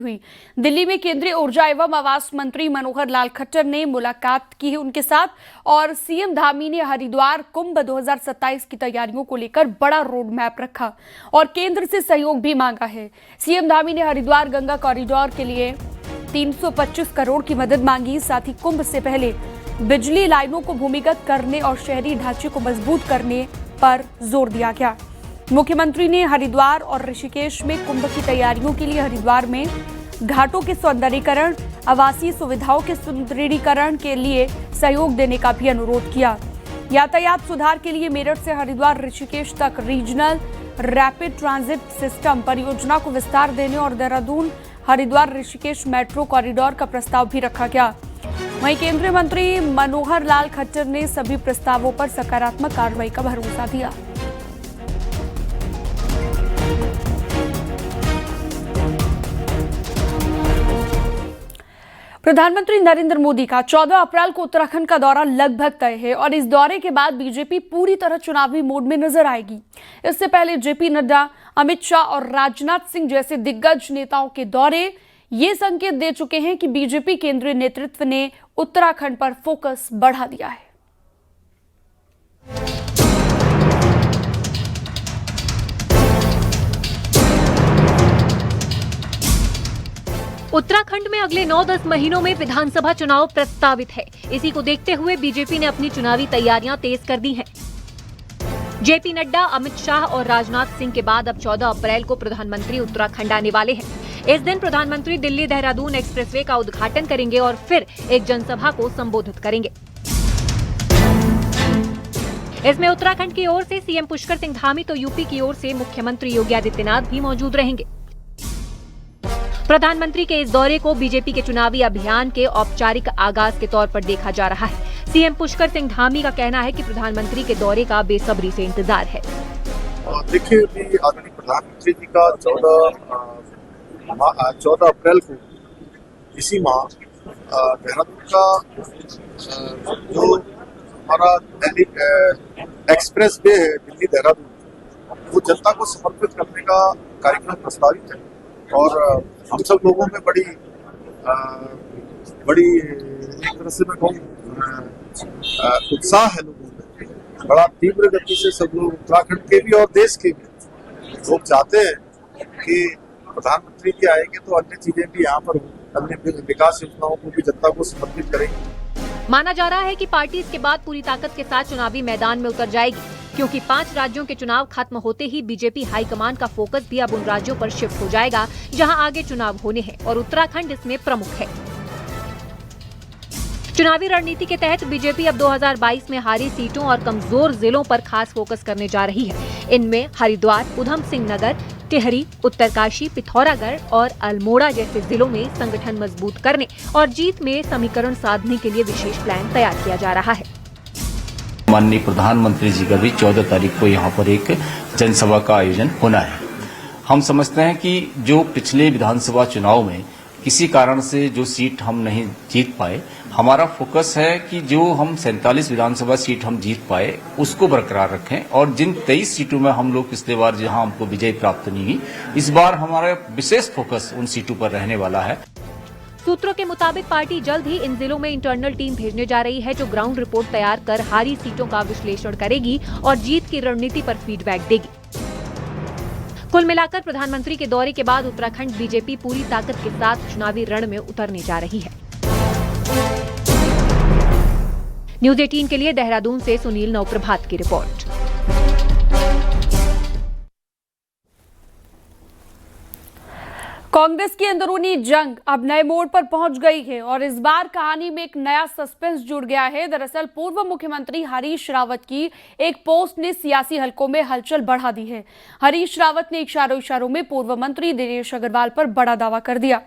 हुई। दिल्ली में केंद्रीय ऊर्जा एवं आवास मंत्री मनोहर लाल खट्टर ने मुलाकात की है उनके साथ और सीएम धामी ने हरिद्वार कुंभ 2027 की तैयारियों को लेकर बड़ा रोड मैप रखा और केंद्र से सहयोग भी मांगा है। सीएम धामी ने हरिद्वार गंगा कॉरिडोर के लिए 325 करोड़ की मदद मांगी। साथ ही कुंभ से पहले बिजली लाइनों को भूमिगत करने और शहरी ढांचे को मजबूत करने पर जोर दिया गया। मुख्यमंत्री ने हरिद्वार और ऋषिकेश में कुंभ की तैयारियों के लिए हरिद्वार में घाटों के सौंदर्यीकरण, आवासीय सुविधाओं के सुदृढ़ीकरण के लिए सहयोग देने का भी अनुरोध किया। यातायात सुधार के लिए मेरठ से हरिद्वार ऋषिकेश तक रीजनल रैपिड ट्रांजिट सिस्टम परियोजना को विस्तार देने और देहरादून हरिद्वार ऋषिकेश मेट्रो कॉरिडोर का प्रस्ताव भी रखा गया। वहीं केंद्रीय मंत्री मनोहर लाल खट्टर ने सभी प्रस्तावों पर सकारात्मक कार्रवाई का भरोसा दिया। प्रधानमंत्री नरेंद्र मोदी का 14 अप्रैल को उत्तराखंड का दौरा लगभग तय है और इस दौरे के बाद बीजेपी पूरी तरह चुनावी मोड में नजर आएगी। इससे पहले जेपी नड्डा, अमित शाह और राजनाथ सिंह जैसे दिग्गज नेताओं के दौरे ये संकेत दे चुके हैं कि बीजेपी केंद्रीय नेतृत्व ने उत्तराखंड पर फोकस बढ़ा दिया है। उत्तराखंड में अगले 9-10 महीनों में विधानसभा चुनाव प्रस्तावित है। इसी को देखते हुए बीजेपी ने अपनी चुनावी तैयारियां तेज कर दी हैं। जेपी नड्डा, अमित शाह और राजनाथ सिंह के बाद अब 14 अप्रैल को प्रधानमंत्री उत्तराखंड आने वाले हैं। इस दिन प्रधानमंत्री दिल्ली देहरादून एक्सप्रेसवे का उद्घाटन करेंगे और फिर एक जनसभा को संबोधित करेंगे। इसमें उत्तराखंड की ओर से सीएम पुष्कर सिंह धामी तो यूपी की ओर से मुख्यमंत्री योगी आदित्यनाथ भी मौजूद रहेंगे। प्रधानमंत्री के इस दौरे को बीजेपी के चुनावी अभियान के औपचारिक आगाज के तौर पर देखा जा रहा है। सीएम पुष्कर सिंह धामी का कहना है कि प्रधानमंत्री के दौरे का बेसब्री से इंतजार है। देखिए, आदरणीय प्रधानमंत्री जी का 14 अप्रैल को इसी माह देहरादून का जो हमारा दिल्ली एक्सप्रेस वे है, दिल्ली देहरादून, वो जनता को समर्पित करने का कार्यक्रम प्रस्तावित है और हम सब लोगों में बड़ी एक तरह से मैं कहूँ उत्साह है लोगों में। बड़ा तीव्र गति से सब लोग उत्तराखंड के भी और देश के भी लोग चाहते हैं कि प्रधानमंत्री जी आएंगे तो अन्य चीजें भी यहाँ पर अन्य विकास योजनाओं को भी जनता को समर्पित करेंगे। माना जा रहा है कि पार्टी इसके बाद पूरी ताकत के साथ चुनावी मैदान में उतर जाएगी, क्योंकि 5 राज्यों के चुनाव खत्म होते ही बीजेपी हाईकमान का फोकस भी अब उन राज्यों पर शिफ्ट हो जाएगा जहां आगे चुनाव होने हैं और उत्तराखंड इसमें प्रमुख है। चुनावी रणनीति के तहत बीजेपी अब 2022 में हारी सीटों और कमजोर जिलों पर खास फोकस करने जा रही है। इनमें हरिद्वार, उधम सिंह नगर, टिहरी, उत्तरकाशी, पिथौरागढ़ और अल्मोड़ा जैसे जिलों में संगठन मजबूत करने और जीत में समीकरण साधने के लिए विशेष प्लान तैयार किया जा रहा है। माननीय प्रधानमंत्री जी का भी 14 तारीख को यहाँ पर एक जनसभा का आयोजन होना है। हम समझते हैं कि जो पिछले विधानसभा चुनाव में किसी कारण से जो सीट हम नहीं जीत पाए, हमारा फोकस है कि जो हम 47 विधानसभा सीट हम जीत पाए उसको बरकरार रखें और जिन 23 सीटों में हम लोग पिछले बार जहां हमको विजय प्राप्त नहीं हुई, इस बार हमारा विशेष फोकस उन सीटों पर रहने वाला है। सूत्रों के मुताबिक पार्टी जल्द ही इन जिलों में इंटरनल टीम भेजने जा रही है जो ग्राउंड रिपोर्ट तैयार कर हारी सीटों का विश्लेषण करेगी और जीत की रणनीति पर फीडबैक देगी। कुल मिलाकर प्रधानमंत्री के दौरे के बाद उत्तराखंड बीजेपी पूरी ताकत के साथ चुनावी रण में उतरने जा रही है। न्यूज़ 18 के लिए देहरादून से सुनील नवप्रभात की रिपोर्ट। कांग्रेस की अंदरूनी जंग अब नए मोड़ पर पहुंच गई है और इस बार कहानी में एक नया सस्पेंस जुड़ गया है। दरअसल पूर्व मुख्यमंत्री हरीश रावत की एक पोस्ट ने सियासी हलकों में हलचल बढ़ा दी है। हरीश रावत ने इशारों में पूर्व मंत्री दिनेश अग्रवाल पर बड़ा दावा कर दिया।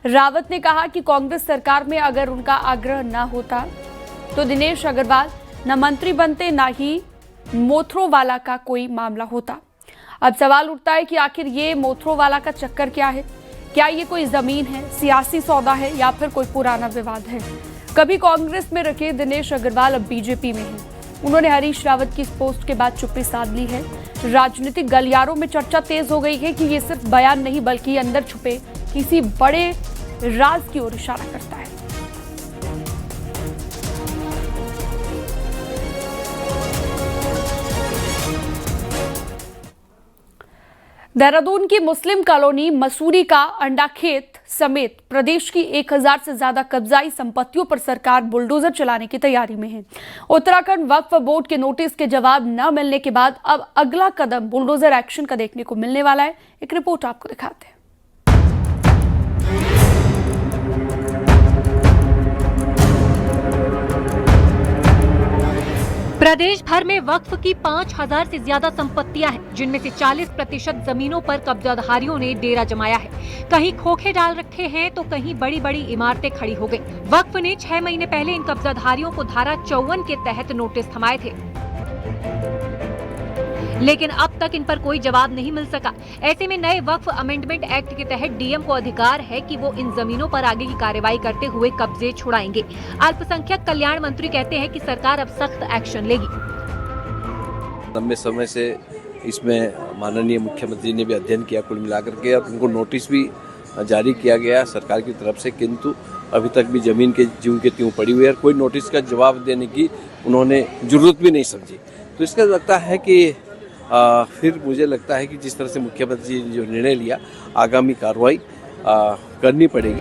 रावत ने कहा कि कांग्रेस सरकार में अगर उनका आग्रह न होता तो दिनेश अग्रवाल न मंत्री बनते, न ही मोथरोवाला का कोई मामला होता। अब सवाल उठता है कि आखिर ये मोथरोवाला का चक्कर क्या है? क्या ये कोई जमीन है, सियासी सौदा है या फिर कोई पुराना विवाद है? कभी कांग्रेस में रखे दिनेश अग्रवाल अब बीजेपी में हैं। उन्होंने हरीश रावत की इस पोस्ट के बाद चुप्पी साध ली है। राजनीतिक गलियारों में चर्चा तेज हो गई है कि ये सिर्फ बयान नहीं बल्कि अंदर छुपे किसी बड़े राज की ओर इशारा करता है। देहरादून की मुस्लिम कॉलोनी मसूरी का अंडा खेत समेत प्रदेश की 1000 से ज्यादा कब्जाई संपत्तियों पर सरकार बुलडोजर चलाने की तैयारी में है। उत्तराखंड वक्फ बोर्ड के नोटिस के जवाब न मिलने के बाद अब अगला कदम बुलडोजर एक्शन का देखने को मिलने वाला है। एक रिपोर्ट आपको दिखाते हैं। प्रदेश भर में वक्फ की 5000 से ज्यादा संपत्तियां हैं, जिनमें से 40% जमीनों पर कब्जाधारियों ने डेरा जमाया है। कहीं खोखे डाल रखे हैं तो कहीं बड़ी बड़ी इमारतें खड़ी हो गई। वक्फ ने 6 महीने पहले इन कब्जाधारियों को धारा 54 के तहत नोटिस थमाए थे, लेकिन अब तक इन पर कोई जवाब नहीं मिल सका। ऐसे में नए वक्फ अमेंडमेंट एक्ट के तहत डीएम को अधिकार है कि वो इन जमीनों पर आगे की कार्रवाई करते हुए कब्जे छुड़ाएंगे। अल्पसंख्यक कल्याण मंत्री कहते हैं कि सरकार अब सख्त एक्शन लेगी। लंबे समय से इसमें माननीय मुख्यमंत्री ने भी अध्ययन किया कुल मिलाकर के, और उनको नोटिस भी जारी किया गया सरकार की तरफ से, किंतु अभी तक भी जमीन के ज्यों के त्यों पड़ी हुई है और कोई नोटिस का जवाब देने की उन्होंने जरूरत भी नहीं समझी। तो इसका लगता है कि फिर मुझे लगता है कि जिस तरह से मुख्यमंत्री जी ने जो निर्णय लिया, आगामी कार्रवाई करनी पड़ेगी।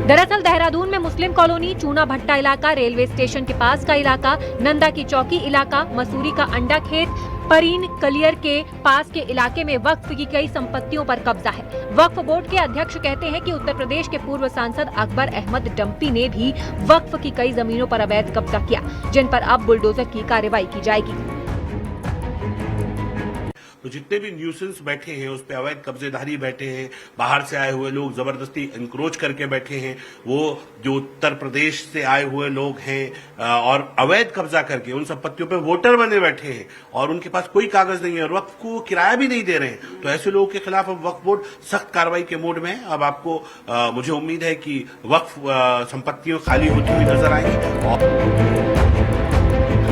दरअसल देहरादून में मुस्लिम कॉलोनी, चूना भट्टा इलाका, रेलवे स्टेशन के पास का इलाका, नंदा की चौकी इलाका, मसूरी का अंडा खेत, परीन कलियर के पास के इलाके में वक्फ की कई संपत्तियों पर कब्जा है। वक्फ बोर्ड के अध्यक्ष कहते हैं कि उत्तर प्रदेश के पूर्व सांसद अकबर अहमद डंपी ने भी वक्फ की कई जमीनों पर अवैध कब्जा किया, जिन पर अब बुलडोजर की कार्रवाई की जाएगी। तो जितने भी न्यूसेंस बैठे हैं उस पे अवैध कब्जेदारी बैठे हैं, बाहर से आए हुए लोग जबरदस्ती इंक्रोच करके बैठे हैं, वो जो उत्तर प्रदेश से आए हुए लोग हैं और अवैध कब्जा करके उन संपत्तियों पे वोटर बने बैठे हैं और उनके पास कोई कागज नहीं है और वक्फ को किराया भी नहीं दे रहे हैं। तो ऐसे लोगों के खिलाफ अब वक्फ बोर्ड सख्त कार्रवाई के मोड में है। अब आपको मुझे उम्मीद है कि वक्फ संपत्तियां खाली होती हुई नजर आएंगी।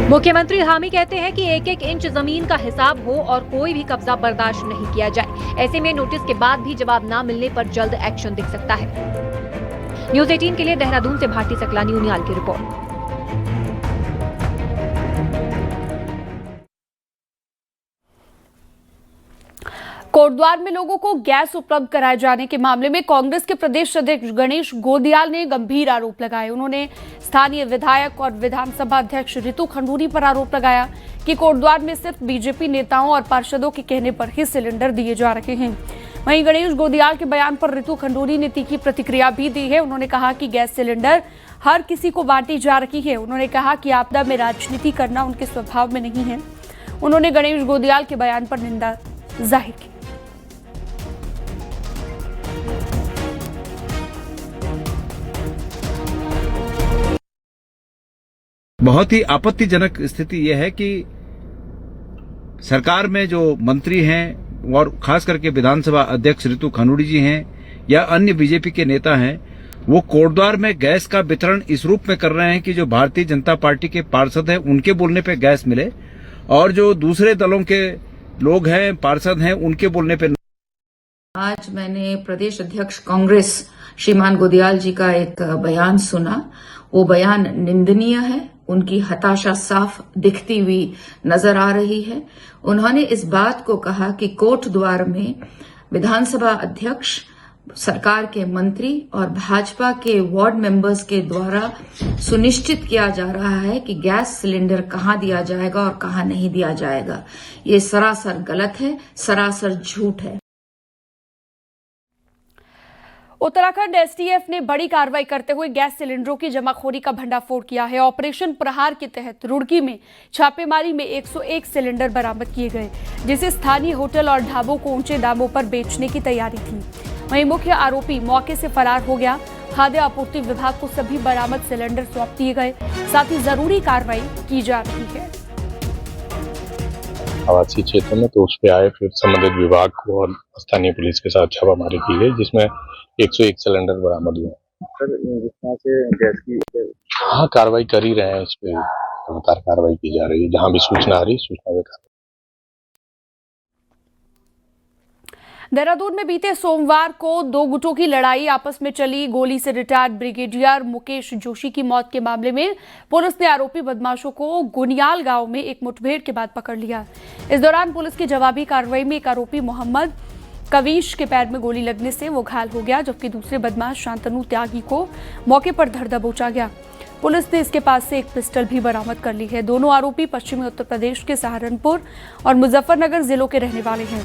मुख्यमंत्री हामी कहते हैं कि एक एक इंच जमीन का हिसाब हो और कोई भी कब्जा बर्दाश्त नहीं किया जाए। ऐसे में नोटिस के बाद भी जवाब न मिलने पर जल्द एक्शन दिख सकता है। न्यूज़ 18 के लिए देहरादून से भारती सकलानी उनियाल की रिपोर्ट। कोटद्वार में लोगों को गैस उपलब्ध कराए जाने के मामले में कांग्रेस के प्रदेश अध्यक्ष गणेश गोदियाल ने गंभीर आरोप लगाए। उन्होंने स्थानीय विधायक और विधानसभा अध्यक्ष रितु खंडूरी पर आरोप लगाया कि कोटद्वार में सिर्फ बीजेपी नेताओं और पार्षदों के कहने पर ही सिलेंडर दिए जा रहे हैं। वहीं गणेश गोदियाल के बयान पर रितु खंडूरी ने तीखी प्रतिक्रिया भी दी है। उन्होंने कहा कि गैस सिलेंडर हर किसी को बांटी जा रही है। उन्होंने कहा कि आपदा में राजनीति करना उनके स्वभाव में नहीं है। उन्होंने गणेश गोदियाल के बयान पर निंदा जाहिर की। बहुत ही आपत्तिजनक स्थिति यह है कि सरकार में जो मंत्री हैं और खास करके विधानसभा अध्यक्ष रितु खंडूरी जी हैं या अन्य बीजेपी के नेता हैं, वो कोटद्वार में गैस का वितरण इस रूप में कर रहे हैं कि जो भारतीय जनता पार्टी के पार्षद हैं उनके बोलने पे गैस मिले और जो दूसरे दलों के लोग हैं, पार्षद हैं, उनके बोलने पे। आज मैंने प्रदेश अध्यक्ष कांग्रेस श्रीमान गोदियाल जी का एक बयान सुना। वो बयान निंदनीय है। उनकी हताशा साफ दिखती हुई नजर आ रही है। उन्होंने इस बात को कहा कि कोटद्वार में विधानसभा अध्यक्ष, सरकार के मंत्री और भाजपा के वार्ड मेंबर्स के द्वारा सुनिश्चित किया जा रहा है कि गैस सिलेंडर कहां दिया जाएगा और कहां नहीं दिया जाएगा। ये सरासर गलत है, सरासर झूठ है। उत्तराखंड एसटीएफ ने बड़ी कार्रवाई करते हुए गैस सिलेंडरों की जमाखोरी का भंडाफोड़ किया है। ऑपरेशन प्रहार के तहत रुड़की में छापेमारी में 101 सिलेंडर बरामद किए गए, जिसे स्थानीय होटल और ढाबों को ऊंचे दामों पर बेचने की तैयारी थी। वहीं मुख्य आरोपी मौके से फरार हो गया। खाद्य आपूर्ति विभाग को सभी बरामद सिलेंडर सौंप दिए गए, साथ ही जरूरी कार्रवाई की जा रही है। आवासीय क्षेत्र में तो उस पे आए, फिर संबंधित विभाग को और स्थानीय पुलिस के साथ छापामारी की गई, जिसमें 101 सिलेंडर बरामद हुए। जिस तरह से गैस की हाँ, कार्रवाई कर ही रहे हैं। इस पे लगातार कार्रवाई की जा रही है। जहां भी सूचना आ रही, सूचना पे कार्रवाई। देहरादून में बीते सोमवार को दो गुटों की लड़ाई आपस में चली। गोली से रिटायर्ड ब्रिगेडियर मुकेश जोशी की मौत के मामले में पुलिस ने आरोपी बदमाशों को गुनियाल गांव में एक मुठभेड़ के बाद पकड़ लिया। इस दौरान पुलिस की जवाबी कार्रवाई में एक आरोपी मोहम्मद कवीश के पैर में गोली लगने से वो घायल हो गया, जबकि दूसरे बदमाश शांतनु त्यागी को मौके पर धर दबोचा गया। पुलिस ने इसके पास से एक पिस्टल भी बरामद कर ली है। दोनों आरोपी पश्चिमी उत्तर प्रदेश के सहारनपुर और मुजफ्फरनगर जिलों के रहने वाले हैं।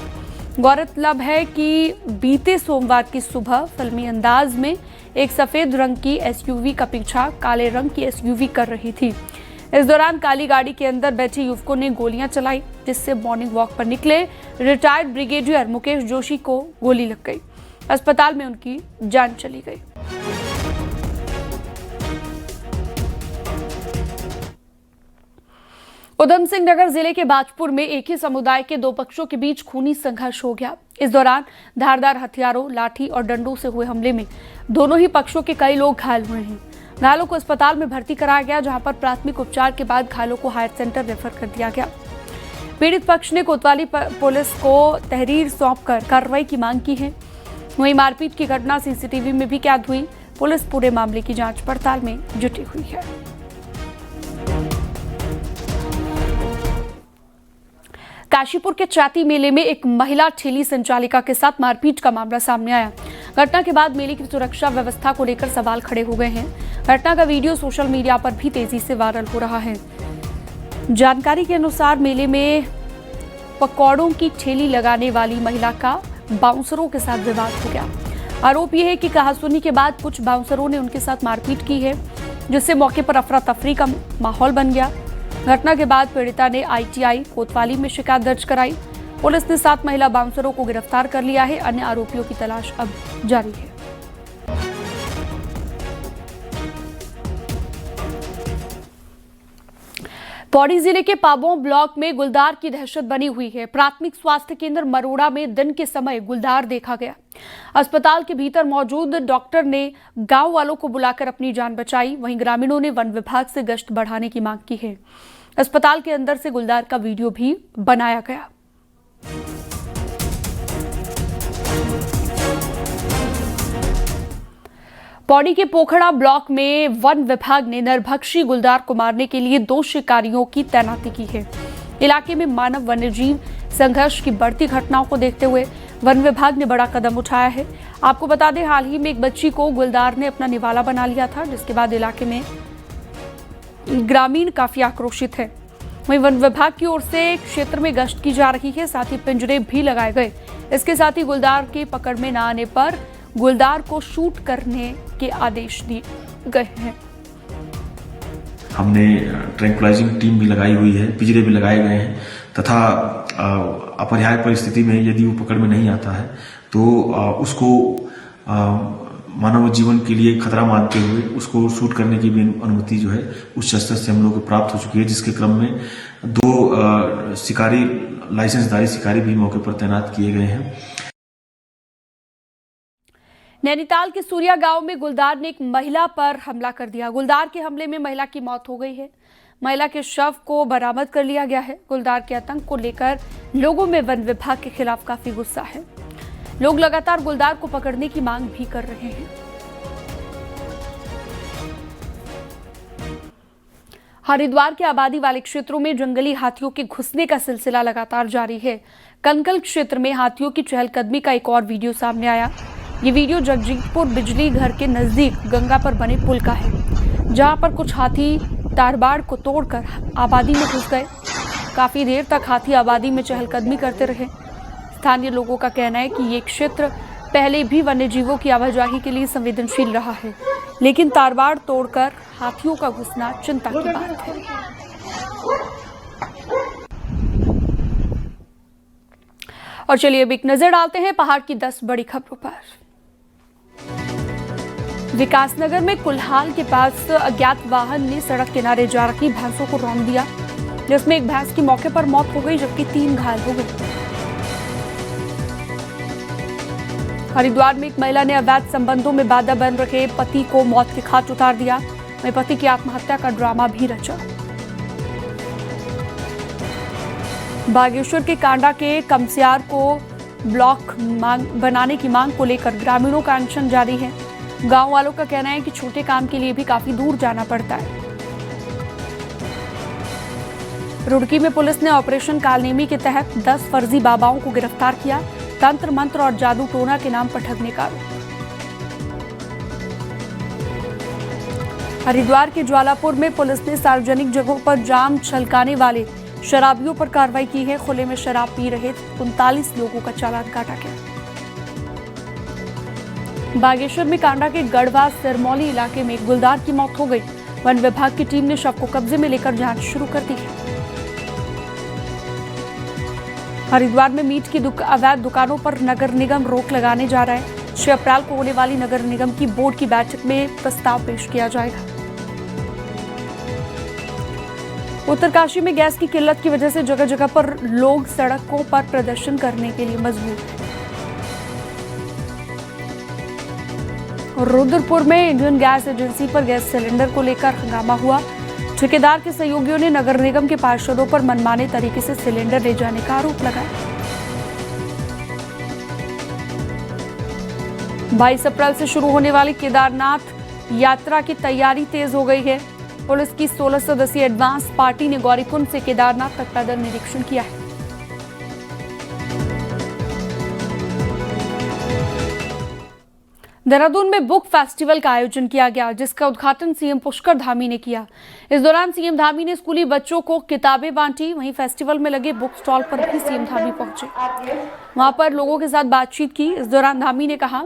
गौरतलब है कि बीते सोमवार की सुबह फिल्मी अंदाज में एक सफेद रंग की एसयूवी का पीछा काले रंग की एसयूवी कर रही थी। इस दौरान काली गाड़ी के अंदर बैठे युवकों ने गोलियां चलाई, जिससे मॉर्निंग वॉक पर निकले रिटायर्ड ब्रिगेडियर मुकेश जोशी को गोली लग गई। अस्पताल में उनकी जान चली गई। उधम सिंह नगर जिले के बाजपुर में एक ही समुदाय के दो पक्षों के बीच खूनी संघर्ष हो गया। इस दौरान धारदार हथियारों, लाठी और डंडों से हुए हमले में दोनों ही पक्षों के कई लोग घायल हुए हैं। घायलों को अस्पताल में भर्ती कराया गया, जहां पर प्राथमिक उपचार के बाद घायलों को हायर सेंटर रेफर कर दिया गया। पीड़ित पक्ष ने कोतवाली पुलिस को तहरीर सौंपकर कार्रवाई की मांग की है। वहीं मारपीट की घटना सीसीटीवी में भी कैद हुई। पुलिस पूरे मामले की जांच पड़ताल में जुटी हुई है। काशीपुर के चाती मेले में एक महिला ठेली संचालिका के साथ मारपीट का मामला सामने आया। घटना के बाद मेले की सुरक्षा व्यवस्था को लेकर सवाल खड़े हो गए हैं। घटना का वीडियो सोशल मीडिया पर भी तेजी से वायरल हो रहा है। जानकारी के अनुसार मेले में पकौड़ों की ठेली लगाने वाली महिला का बाउंसरों के साथ विवाद हो गया। आरोप यह है कि कहासुनी के बाद कुछ बाउंसरों ने उनके साथ मारपीट की है, जिससे मौके पर अफरा तफरी का माहौल बन गया। घटना के बाद पीड़िता ने आईटीआई कोतवाली में शिकायत दर्ज कराई। पुलिस ने 7 महिला बाउंसरों को गिरफ्तार कर लिया है। अन्य आरोपियों की तलाश अब जारी है। पौड़ी जिले के पाबों ब्लॉक में गुलदार की दहशत बनी हुई है। प्राथमिक स्वास्थ्य केंद्र मरोड़ा में दिन के समय गुलदार देखा गया। अस्पताल के भीतर मौजूद डॉक्टर ने गांव वालों को बुलाकर अपनी जान बचाई। वहीं ग्रामीणों ने वन विभाग से गश्त बढ़ाने की मांग की है। अस्पताल के अंदर से गुलदार का वीडियो भी बनाया गया। पौड़ी के पोखड़ा ब्लॉक में वन विभाग ने नरभक्षी गुलदार को मारने के लिए 2 शिकारियों की तैनाती की है। इलाके में मानव वन्यजीव संघर्ष की बढ़ती घटनाओं को देखते हुए वन विभाग ने बड़ा कदम उठाया है। आपको बता दें, हाल ही में एक बच्ची को गुलदार ने अपना निवाला बना लिया था, जिसके बाद इलाके में ग्रामीण काफी आक्रोशित है। वहीं वन विभाग की ओर से क्षेत्र में गश्त की जा रही है, साथ ही पिंजरे भी लगाए गए। इसके साथ ही गुलदार के पकड़ में न आने पर गुलदार को शूट करने के आदेश दिए गए हैं। हमने ट्रैंकुलाइजिंग टीम भी लगाई हुई है, पिंजरे भी लगाए गए हैं तथा अपरिहार्य परिस्थिति में यदि वो पकड़ में नहीं आता है तो उसको मानव जीवन के लिए खतरा मानते हुए उसको शूट करने की भी अनुमति जो है उच्च स्तर से हम लोग को प्राप्त हो चुकी है, जिसके क्रम में 2 शिकारी लाइसेंसधारी शिकारी भी मौके पर तैनात किए गए हैं। नैनीताल के सूर्या गांव में गुलदार ने एक महिला पर हमला कर दिया। गुलदार के हमले में महिला की मौत हो गई है। महिला के शव को बरामद कर लिया गया है। गुलदार के आतंक को लेकर लोगों में वन विभाग के खिलाफ काफी गुस्सा है। लोग लगातार गुलदार को पकड़ने की मांग भी कर रहे हैं। हरिद्वार के आबादी वाले क्षेत्रों में जंगली हाथियों के घुसने का सिलसिला लगातार जारी है। कनकल क्षेत्र में हाथियों की चहलकदमी का एक और वीडियो सामने आया। ये वीडियो जगजीतपुर बिजली घर के नजदीक गंगा पर बने पुल का है, जहां पर कुछ हाथी तारबाड़ को तोड़कर आबादी में घुस गए। काफी देर तक हाथी आबादी में चहलकदमी करते रहे। स्थानीय लोगों का कहना है कि ये क्षेत्र पहले भी वन्यजीवों की आवाजाही के लिए संवेदनशील रहा है, लेकिन तारबाड़ तोड़कर हाथियों का घुसना चिंता की बात है। और चलिए अब एक नजर डालते हैं पहाड़ की 10 बड़ी खबरों पर। विकासनगर में कुल्हाल के पास अज्ञात वाहन ने सड़क किनारे जा रखी भैंसों को रौंद दिया, जिसमें एक भैंस की मौके पर मौत हो गई, जबकि 3 घायल हो गए। हरिद्वार में एक महिला ने अवैध संबंधों में बाधा बन रहे पति को मौत के घाट उतार दिया। वहीं पति की आत्महत्या का ड्रामा भी रचा। बागेश्वर के कांडा के कमसियार को ब्लॉक बनाने की मांग को लेकर ग्रामीणों का अनशन जारी है। गांव वालों का कहना है कि छोटे काम के लिए भी काफी दूर जाना पड़ता है। रुड़की में पुलिस ने ऑपरेशन कालनेमी के तहत 10 फर्जी बाबाओं को गिरफ्तार किया। तंत्र मंत्र और जादू टोना के नाम पर ठगने का आरोप। हरिद्वार के ज्वालापुर में पुलिस ने सार्वजनिक जगहों पर जाम छलकाने वाले शराबियों पर कार्रवाई की है। खुले में शराब पी रहे 39 लोगों का चालान काटा गया। बागेश्वर में कांडा के गढ़वा सिरमौली इलाके में एक गुलदार की मौत हो गई। वन विभाग की टीम ने शव को कब्जे में लेकर जांच शुरू कर दी है। हरिद्वार में मीट की अवैध दुकानों पर नगर निगम रोक लगाने जा रहा है। 6 अप्रैल को होने वाली नगर निगम की बोर्ड की बैठक में प्रस्ताव पेश किया जाएगा। उत्तरकाशी में गैस की किल्लत की वजह से जगह जगह पर लोग सड़कों पर प्रदर्शन करने के लिए मजबूर हैं। रुद्रपुर में इंडियन गैस एजेंसी पर गैस सिलेंडर को लेकर हंगामा हुआ। ठेकेदार के सहयोगियों ने नगर निगम के पार्षदों पर मनमाने तरीके से सिलेंडर ले जाने का आरोप लगाया। 22 अप्रैल से शुरू होने वाली केदारनाथ यात्रा की तैयारी तेज हो गई है। पुलिस की 16 सदस्यीय एडवांस पार्टी ने गौरीकुंड से केदारनाथ तक पैदल निरीक्षण किया है। देहरादून में बुक फेस्टिवल का आयोजन किया गया, जिसका उद्घाटन सीएम पुष्कर धामी ने किया। इस दौरान सीएम धामी ने स्कूली बच्चों को किताबें बांटी। वहीं फेस्टिवल में लगे बुक स्टॉल पर भी सीएम धामी पहुंचे, वहां पर लोगों के साथ बातचीत की। इस दौरान धामी ने कहा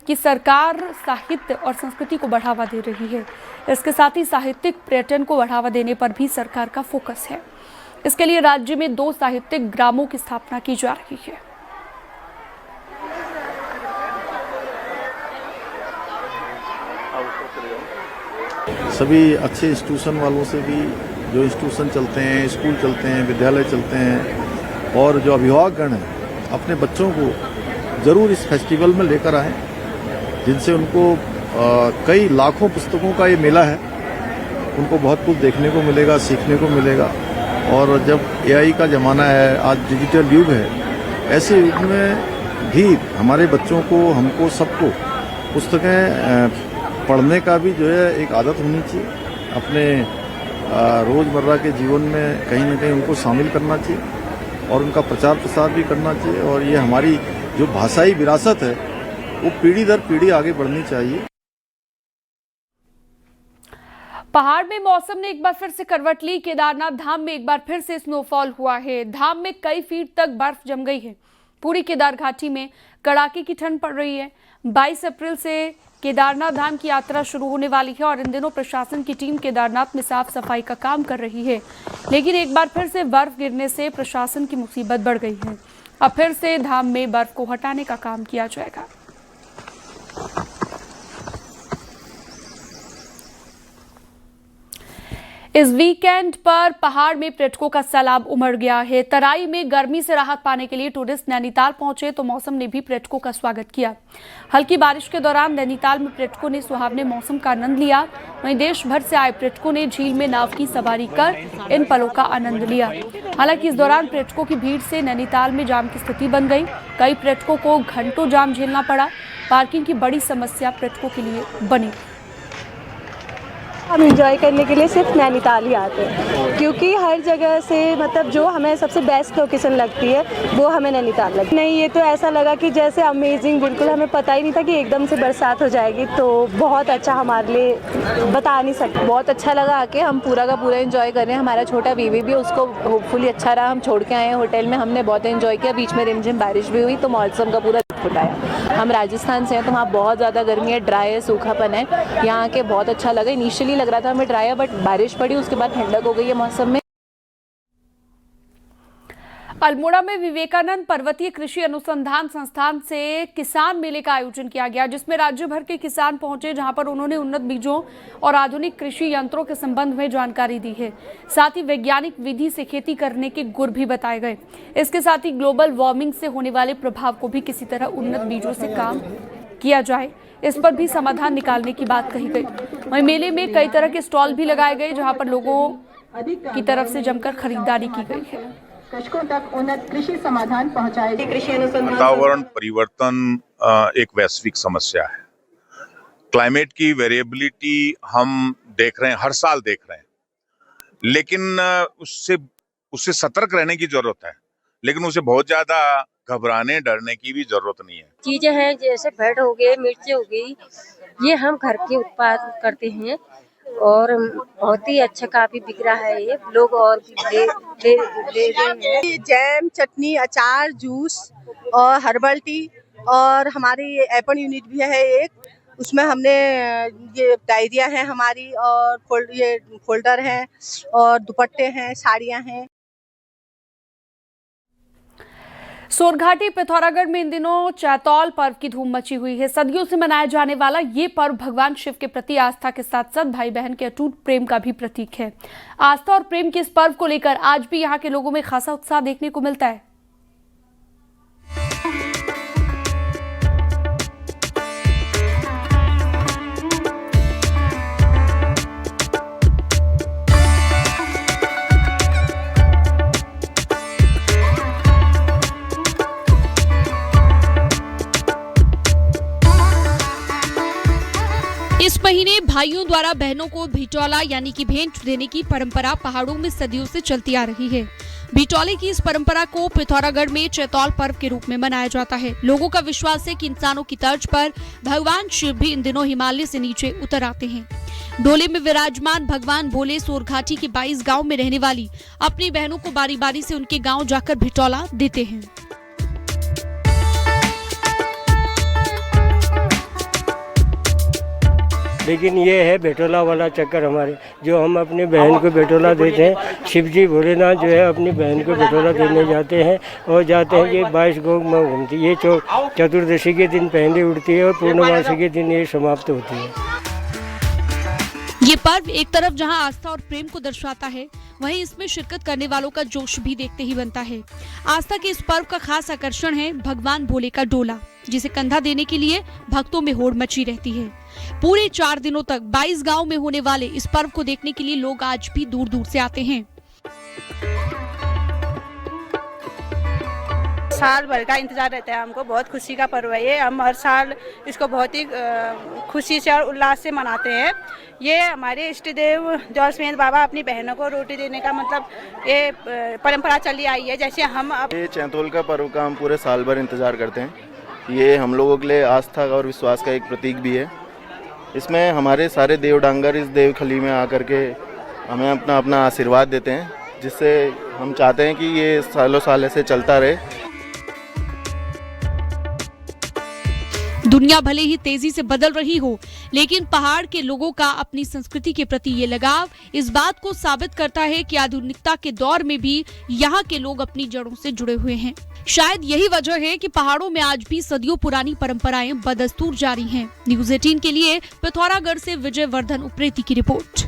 कि सरकार साहित्य और संस्कृति को बढ़ावा दे रही है। इसके साथ ही साहित्यिक पर्यटन को बढ़ावा देने पर भी सरकार का फोकस है। इसके लिए राज्य में 2 साहित्यिक ग्रामों की स्थापना की जा रही है। सभी अच्छे इंस्टीट्यूशन वालों से भी, जो इंस्टीट्यूशन चलते हैं, स्कूल चलते हैं, विद्यालय चलते हैं, और जो अभिभावकगण हैं, अपने बच्चों को ज़रूर इस फेस्टिवल में लेकर आएँ, जिनसे उनको कई लाखों पुस्तकों का ये मेला है, उनको बहुत कुछ देखने को मिलेगा, सीखने को मिलेगा। और जब AI का ज़माना है, आज डिजिटल युग है, ऐसे युग में भी हमारे बच्चों को, हमको, सबको पुस्तकें पढ़ने का भी जो है एक आदत होनी चाहिए। अपने रोज़मर्रा के जीवन में कहीं ना कहीं उनको शामिल करना चाहिए और उनका प्रचार प्रसार भी करना चाहिए। और ये हमारी जो भाषाई विरासत है, वो पीढ़ी दर पीढ़ी आगे बढ़नी चाहिए। पहाड़ में मौसम ने एक बार फिर से करवट ली। केदारनाथ धाम में एक बार फिर से स्नोफॉल हुआ है। धाम में कई फीट तक बर्फ जम गई है। पूरी केदार घाटी में कड़ाके की ठंड पड़ रही है। 22 अप्रैल से केदारनाथ धाम की यात्रा शुरू होने वाली है और इन दिनों प्रशासन की टीम केदारनाथ में साफ सफाई का काम कर रही है। लेकिन एक बार फिर से बर्फ गिरने से प्रशासन की मुसीबत बढ़ गई है। अब फिर से धाम में बर्फ को हटाने का काम किया जाएगा। इस वीकेंड पर पहाड़ में पर्यटकों का सैलाब उमड़ गया है। तराई में गर्मी से राहत पाने के लिए टूरिस्ट नैनीताल पहुंचे तो मौसम ने भी पर्यटकों का स्वागत किया। हल्की बारिश के दौरान नैनीताल में पर्यटकों ने सुहावने मौसम का आनंद लिया। वहीं देश भर से आए पर्यटकों ने झील में नाव की सवारी कर इन पलों का आनंद लिया। हालांकि इस दौरान पर्यटकों की भीड़ से नैनीताल में जाम की स्थिति बन गई। कई पर्यटकों को घंटों जाम झेलना पड़ा। पार्किंग की बड़ी समस्या पर्यटकों के लिए बनी। हम इंजॉय करने के लिए सिर्फ नैनीताल ही आते हैं, क्योंकि हर जगह से मतलब जो हमें सबसे बेस्ट लोकेशन लगती है वो हमें नैनीताल लगती है। नहीं, ये तो ऐसा लगा कि जैसे अमेजिंग, बिल्कुल हमें पता ही नहीं था कि एकदम से बरसात हो जाएगी, तो बहुत अच्छा, हमारे लिए बता नहीं सकते। बहुत अच्छा लगा आके, हम पूरा का पूरा एंजॉय कर रहे हैं। हमारा छोटा बीवी भी, उसको होपफुली अच्छा रहा। हम छोड़ के आए हैं होटल में, हमने बहुत एंजॉय किया। बीच में रिमझिम बारिश भी हुई तो मौसम का पूरा उठाया। हम राजस्थान से हैं तो वहाँ बहुत ज़्यादा गर्मी है, ड्राई है, सूखापन है। यहाँ आके बहुत अच्छा लगा। इनिशियली लग रहा था हमें ड्राई है, बट बारिश पड़ी, उसके बाद ठंडक हो गई है मौसम में। अल्मोड़ा में विवेकानंद पर्वतीय कृषि अनुसंधान संस्थान से किसान मेले का आयोजन किया गया, जिसमें राज्य भर के किसान पहुंचे, जहां पर उन्होंने उन्नत बीजों और आधुनिक कृषि यंत्रों के संबंध में जानकारी दी है। साथ ही वैज्ञानिक विधि से खेती करने के गुर भी बताए गए। इसके साथ ही ग्लोबल वार्मिंग से होने वाले प्रभाव को भी किसी तरह उन्नत बीजों से काम किया जाए, इस पर भी समाधान निकालने की बात कही गई। वहीं मेले में कई तरह के स्टॉल भी लगाए गए, जहां पर लोगों की तरफ से जमकर खरीदारी की गई है। कृषकों तक उन्नत कृषि समाधान पहुंचाए। कृषि अनुसंधान वातावरण परिवर्तन एक वैश्विक समस्या है। क्लाइमेट की वेरिएबिलिटी हम देख रहे हैं, हर साल देख रहे हैं, लेकिन उससे सतर्क रहने की जरूरत है, लेकिन उसे बहुत ज्यादा घबराने डरने की भी जरूरत नहीं है। चीजें हैं जैसे भेड़ हो गए, मिर्ची हो गई, ये हम घर के उत्पाद करते हैं और बहुत ही अच्छा काफी बिक रहा है। ये लोग और ले रहे हैं। जैम, चटनी, अचार, जूस और हर्बल टी, और हमारी एपन यूनिट भी है एक, उसमें हमने ये डायरिया है हमारी, और ये फोल्डर हैं और दुपट्टे हैं, साड़ियाँ हैं। सोरघाटी पिथौरागढ़ में इन दिनों चैतौल पर्व की धूम मची हुई है। सदियों से मनाया जाने वाला ये पर्व भगवान शिव के प्रति आस्था के साथ साथ भाई बहन के अटूट प्रेम का भी प्रतीक है। आस्था और प्रेम के इस पर्व को लेकर आज भी यहाँ के लोगों में खासा उत्साह देखने को मिलता है। इस महीने भाइयों द्वारा बहनों को भिटौला यानी कि भेंट देने की परंपरा पहाड़ों में सदियों से चलती आ रही है। भिटौले की इस परंपरा को पिथौरागढ़ में चैतौल पर्व के रूप में मनाया जाता है। लोगों का विश्वास है कि इंसानों की तर्ज पर भगवान शिव भी इन दिनों हिमालय से नीचे उतर आते हैं। डोले में विराजमान भगवान भोले सोरघाटी के 22 गाँव में रहने वाली अपनी बहनों को बारी बारी से उनके गाँव जाकर भिटौला देते हैं। लेकिन ये है बेटोला वाला चक्कर हमारे, जो हम अपनी बहन को बेटोला देते हैं। शिवजी भोलेनाथ जो है अपनी बहन को बेटोला देने जाते हैं और जाते हैं। ये 22 गाँव में घूमती, ये चतुर्दशी के दिन पहले उड़ती है और पूर्णमासी के दिन ये समाप्त होती है। ये पर्व एक तरफ जहां आस्था और प्रेम को दर्शाता है, वहीं इसमें शिरकत करने वालों का जोश भी देखते ही बनता है। आस्था के इस पर्व का खास आकर्षण है भगवान भोले का डोला, जिसे कंधा देने के लिए भक्तों में होड़ मची रहती है। पूरे 4 दिनों तक 22 गांव में होने वाले इस पर्व को देखने के लिए लोग आज भी दूर दूर से आते हैं। साल भर का इंतजार रहता है हमको, बहुत खुशी का पर्व है ये। हम हर साल इसको बहुत ही खुशी से और उल्लास से मनाते हैं। ये हमारे इष्ट देव जौलसमेत बाबा अपनी बहनों को रोटी देने का मतलब ये परंपरा चली आई है। जैसे हम ये चैतौल का पर्व का हम पूरे साल भर इंतजार करते हैं। ये हम लोगों के लिए आस्था और विश्वास का एक प्रतीक भी है। इसमें हमारे सारे देव डांगर इस देवखली में आकर के हमें अपना अपना आशीर्वाद देते हैं, जिससे हम चाहते हैं कि ये सालों साल ऐसे चलता रहे। दुनिया भले ही तेजी से बदल रही हो, लेकिन पहाड़ के लोगों का अपनी संस्कृति के प्रति ये लगाव इस बात को साबित करता है कि आधुनिकता के दौर में भी यहाँ के लोग अपनी जड़ों से जुड़े हुए हैं। शायद यही वजह है कि पहाड़ों में आज भी सदियों पुरानी परंपराएं बदस्तूर जारी हैं। न्यूज़ 18 के लिए पिथौरागढ़ से विजय वर्धन उप्रेती की रिपोर्ट।